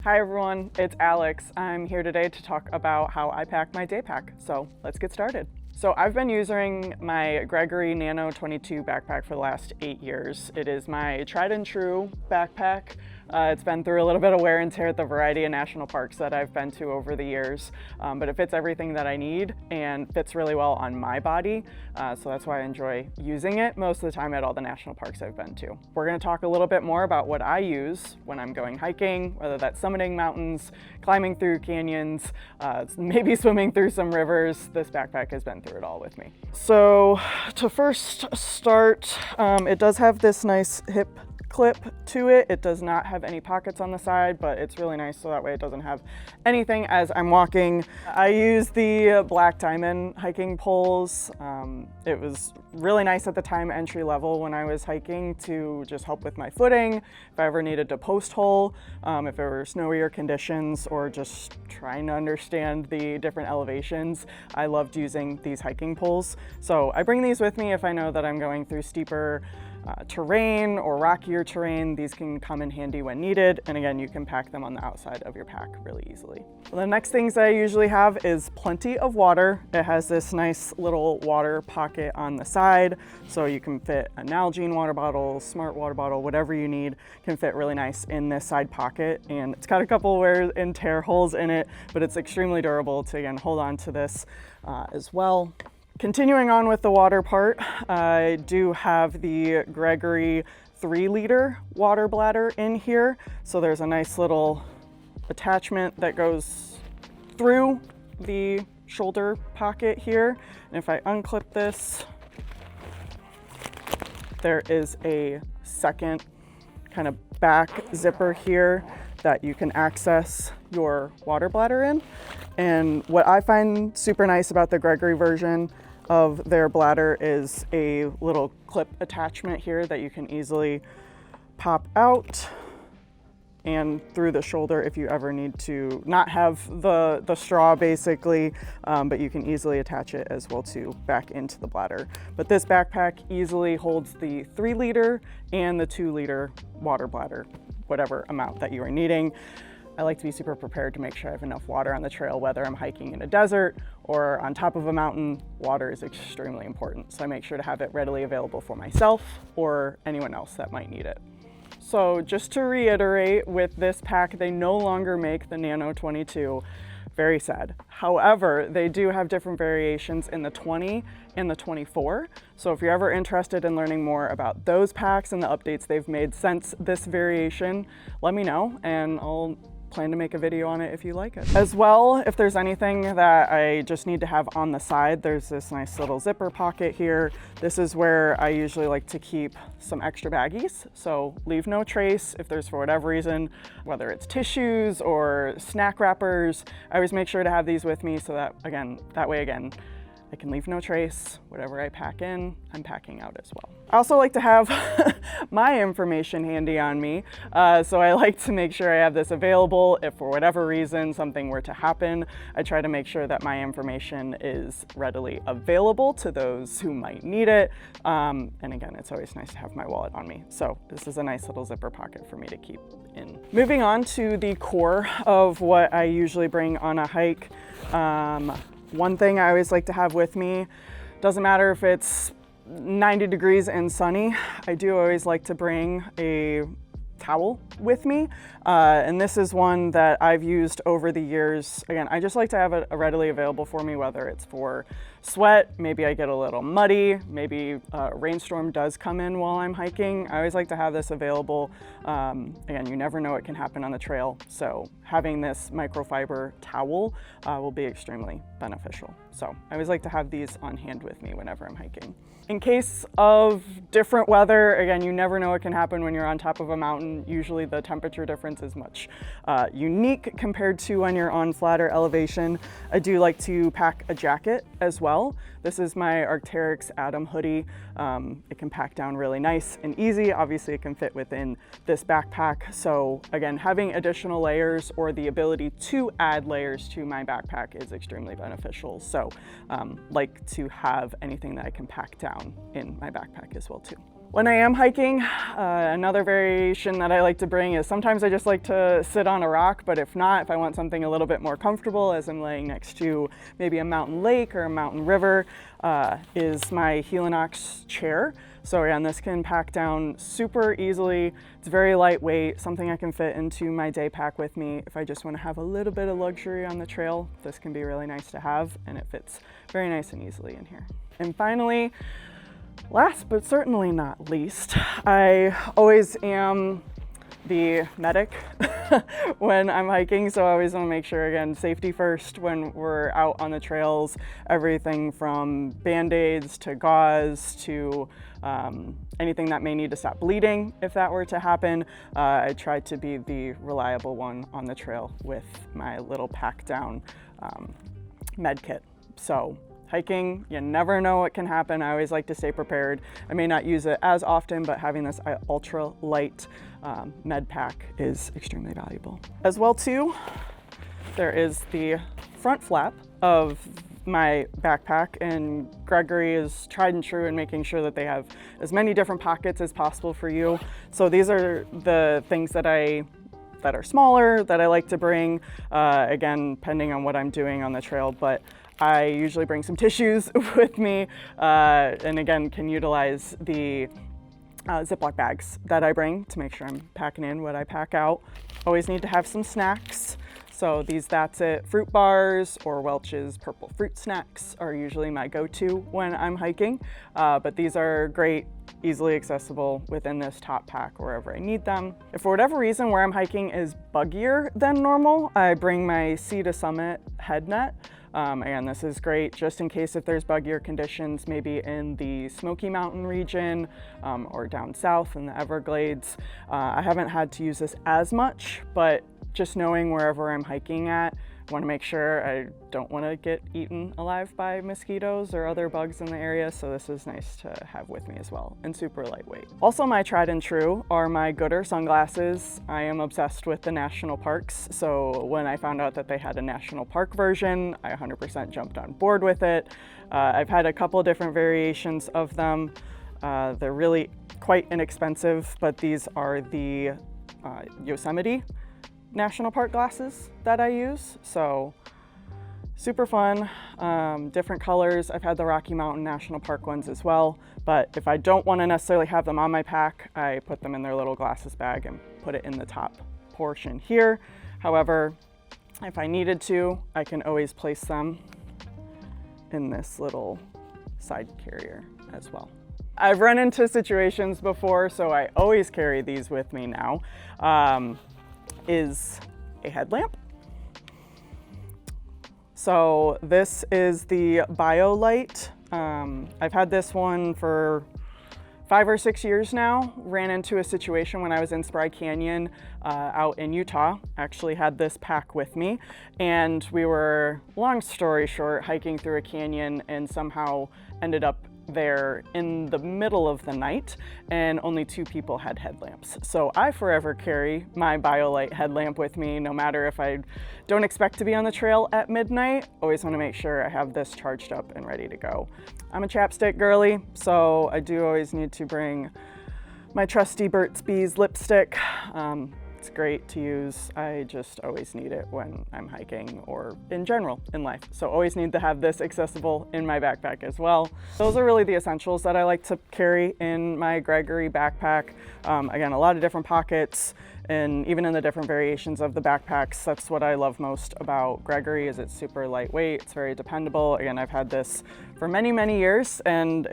Hi everyone, it's Alex. I'm here today to talk about how I pack my day pack. So let's get started. So I've been using my Gregory Nano 22 backpack for the last 8 years. It is my tried and true backpack. It's been through a little bit of wear and tear at the variety of national parks that I've been to over the years, but it fits everything that I need and fits really well on my body. So that's why I enjoy using it most of the time at all the national parks I've been to. We're going to talk a little bit more about what I use when I'm going hiking, whether that's summiting mountains, climbing through canyons, maybe swimming through some rivers. This backpack has been through it all with me. So to first start, it does have this nice hip clip to it. It does not have any pockets on the side, but it's really nice so that way it doesn't have anything as I'm walking. I use the black diamond hiking poles. It was really nice at the time, entry level when I was hiking, to just help with my footing if I ever needed to post hole, if there were snowier conditions, or just trying to understand the different elevations. I loved using these hiking poles. So I bring these with me if I know that I'm going through steeper terrain or rockier terrain. These can come in handy when needed, and again, you can pack them on the outside of your pack really easily. Well, the next things I usually have is plenty of water. It has this nice little water pocket on the side, so you can fit a Nalgene water bottle, smart water bottle, whatever you need can fit really nice in this side pocket. And it's got a couple wear and tear holes in it, but it's extremely durable to, again, hold on to this as well. Continuing on with the water part, I do have the Gregory 3-liter water bladder in here. So there's a nice little attachment that goes through the shoulder pocket here. And if I unclip this, there is a second kind of back zipper here that you can access your water bladder in. And what I find super nice about the Gregory version of their bladder is a little clip attachment here that you can easily pop out and through the shoulder if you ever need to not have the straw, basically, but you can easily attach it as well too back into the bladder. But this backpack easily holds the 3-liter and the 2-liter water bladder, whatever amount that you are needing. I like to be super prepared to make sure I have enough water on the trail, whether I'm hiking in a desert or on top of a mountain. Water is extremely important, so I make sure to have it readily available for myself or anyone else that might need it. So just to reiterate, with this pack, they no longer make the Nano 22. Very sad. However, they do have different variations in the 20 and the 24. So if you're ever interested in learning more about those packs and the updates they've made since this variation, let me know and I'll plan to make a video on it if you like it. As well, if there's anything that I just need to have on the side, there's this nice little zipper pocket here. This is where I usually like to keep some extra baggies. So leave no trace if there's, for whatever reason, whether it's tissues or snack wrappers, I always make sure to have these with me so that, that way I can leave no trace. Whatever I pack in, I'm packing out as well. I also like to have my information handy on me. So I like to make sure I have this available if for whatever reason something were to happen. I try to make sure that my information is readily available to those who might need it. And again, it's always nice to have my wallet on me. So this is a nice little zipper pocket for me to keep in. Moving on to the core of what I usually bring on a hike. One thing I always like to have with me, doesn't matter if it's 90 degrees and sunny, I do always like to bring a towel with me. And this is one that I've used over the years. Again, I just like to have it readily available for me, whether it's for sweat, maybe I get a little muddy, maybe a rainstorm does come in while I'm hiking. I always like to have this available. Again, you never know what can happen on the trail. So having this microfiber towel will be extremely beneficial. So I always like to have these on hand with me whenever I'm hiking. In case of different weather, again, you never know what can happen when you're on top of a mountain. Usually the temperature difference is much unique compared to when you're on flatter elevation. I do like to pack a jacket as well. This is my Arc'teryx Atom hoodie. It can pack down really nice and easy. Obviously it can fit within this backpack. So again, having additional layers or the ability to add layers to my backpack is extremely beneficial. So like to have anything that I can pack down in my backpack as well too. When I am hiking, another variation that I like to bring is sometimes I just like to sit on a rock, but if not, if I want something a little bit more comfortable as I'm laying next to maybe a mountain lake or a mountain river, is my Helinox chair. So again, this can pack down super easily. It's very lightweight, something I can fit into my day pack with me. If I just want to have a little bit of luxury on the trail, this can be really nice to have, and it fits very nice and easily in here. And finally, last but certainly not least, I always am the medic when I'm hiking, so I always want to make sure, again, safety first when we're out on the trails. Everything from band-aids to gauze to anything that may need to stop bleeding if that were to happen. I try to be the reliable one on the trail with my little pack down med kit. So hiking, you never know what can happen. I always like to stay prepared. I may not use it as often, but having this ultra light med pack is extremely valuable. As well too, there is the front flap of my backpack, and Gregory is tried and true in making sure that they have as many different pockets as possible for you. So these are the things that are smaller that I like to bring, again, depending on what I'm doing on the trail, but I usually bring some tissues with me, and again, can utilize the Ziploc bags that I bring to make sure I'm packing in what I pack out. Always need to have some snacks. So these That's It fruit bars or Welch's purple fruit snacks are usually my go-to when I'm hiking, but these are great, easily accessible within this top pack wherever I need them. If for whatever reason where I'm hiking is buggier than normal, I bring my Sea to Summit head net. Again, this is great just in case if there's buggier conditions, maybe in the Smoky Mountain region or down south in the Everglades. I haven't had to use this as much, but just knowing wherever I'm hiking at, I want to make sure I don't want to get eaten alive by mosquitoes or other bugs in the area, so this is nice to have with me as well, and super lightweight. Also, my tried and true are my Gooder sunglasses. I am obsessed with the national parks, so when I found out that they had a national park version, I 100% jumped on board with it. I've had a couple different variations of them. They're really quite inexpensive, but these are the Yosemite National Park glasses that I use, so super fun, different colors. I've had the Rocky Mountain National Park ones as well, but if I don't want to necessarily have them on my pack, I put them in their little glasses bag and put it in the top portion here. However, if I needed to, I can always place them in this little side carrier as well. I've run into situations before, so I always carry these with me now. Is a headlamp. So this is the BioLite. I've had this one for 5 or 6 years now. Ran into a situation when I was in Spry Canyon out in Utah. Actually had this pack with me, and we were, long story short, hiking through a canyon and somehow ended up there in the middle of the night, and only 2 people had headlamps. So I forever carry my BioLite headlamp with me, no matter if I don't expect to be on the trail at midnight. Always want to make sure I have this charged up and ready to go. I'm a chapstick girly, so I do always need to bring my trusty Burt's Bees lipstick. It's great to use. I just always need it when I'm hiking or in general in life. So always need to have this accessible in my backpack as well. Those are really the essentials that I like to carry in my Gregory backpack. Again, a lot of different pockets, and even in the different variations of the backpacks, that's what I love most about Gregory, is it's super lightweight, it's very dependable. Again, I've had this for many, many years, and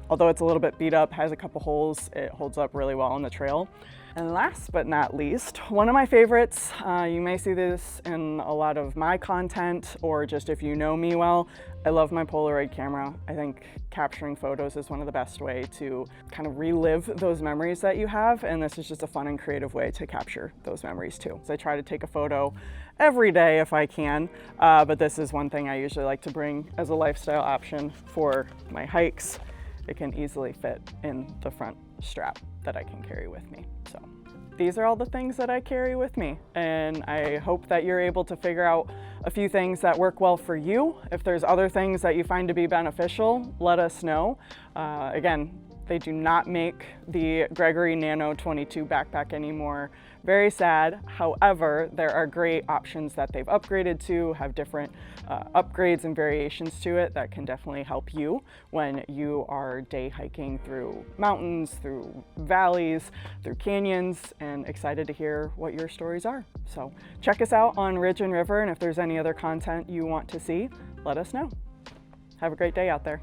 although it's a little bit beat up, has a couple holes, it holds up really well on the trail. And last but not least, one of my favorites, you may see this in a lot of my content, or just if you know me well, I love my Polaroid camera. I think capturing photos is one of the best way to kind of relive those memories that you have, and this is just a fun and creative way to capture those memories too. So I try to take a photo every day if I can, but this is one thing I usually like to bring as a lifestyle option for my hikes. It can easily fit in the front strap that I can carry with me. So these are all the things that I carry with me, and I hope that you're able to figure out a few things that work well for you. If there's other things that you find to be beneficial, let us know. Again, They do not make the Gregory Nano 22 backpack anymore. Very sad. However, there are great options that they've upgraded to, have different upgrades and variations to it that can definitely help you when you are day hiking through mountains, through valleys, through canyons, and excited to hear what your stories are. So check us out on Ridge and River, and if there's any other content you want to see, let us know. Have a great day out there.